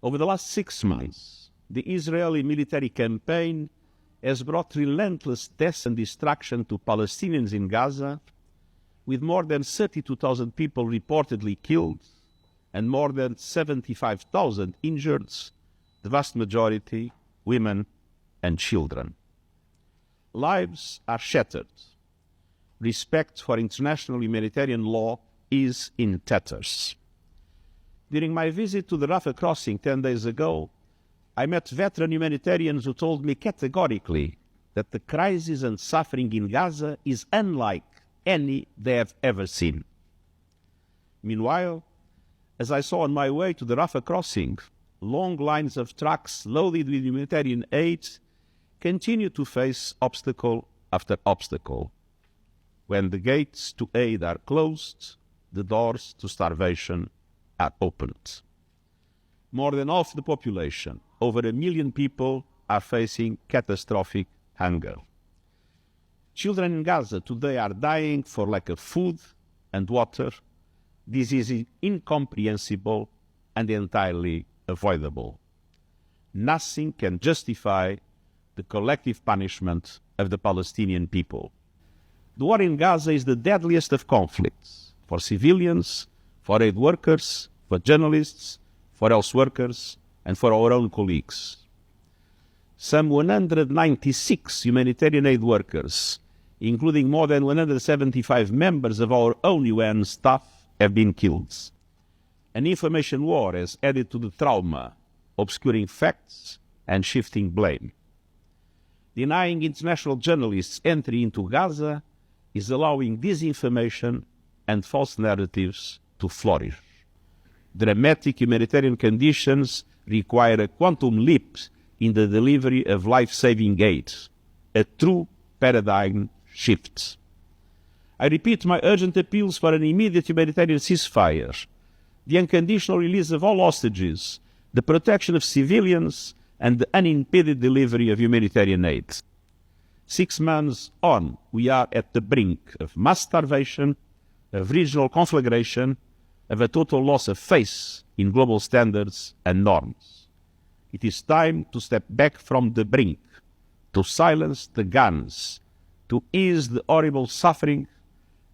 Over the last 6 months, the Israeli military campaign has brought relentless death and destruction to Palestinians in Gaza, with more than 32,000 people reportedly killed and more than 75,000 injured, the vast majority women and children. Lives are shattered. Respect for international humanitarian law is in tatters. During my visit to the Rafah crossing 10 days ago, I met veteran humanitarians who told me categorically that the crisis and suffering in Gaza is unlike any they have ever seen. Meanwhile, as I saw on my way to the Rafah crossing, long lines of trucks loaded with humanitarian aid continue to face obstacle after obstacle. When the gates to aid are closed, the doors to starvation are opened. More than half the population, over 1 million people, are facing catastrophic hunger. Children in Gaza today are dying for lack of food and water. This is incomprehensible and entirely avoidable. Nothing can justify the collective punishment of the Palestinian people. The war in Gaza is the deadliest of conflicts for civilians, for aid workers, for journalists, for health workers, and for our own colleagues. Some 196 humanitarian aid workers, including more than 175 members of our own UN staff, have been killed. An information war has added to the trauma, obscuring facts and shifting blame. Denying international journalists entry into Gaza is allowing disinformation and false narratives to flourish. Dramatic humanitarian conditions require a quantum leap in the delivery of life-saving aid, a true paradigm shift. I repeat my urgent appeals for an immediate humanitarian ceasefire, the unconditional release of all hostages, the protection of civilians, and the unimpeded delivery of humanitarian aid. 6 months on, we are at the brink of mass starvation, of regional conflagration, of a total loss of faith in global standards and norms. It is time to step back from the brink, to silence the guns, to ease the horrible suffering,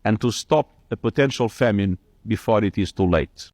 and to stop a potential famine before it is too late.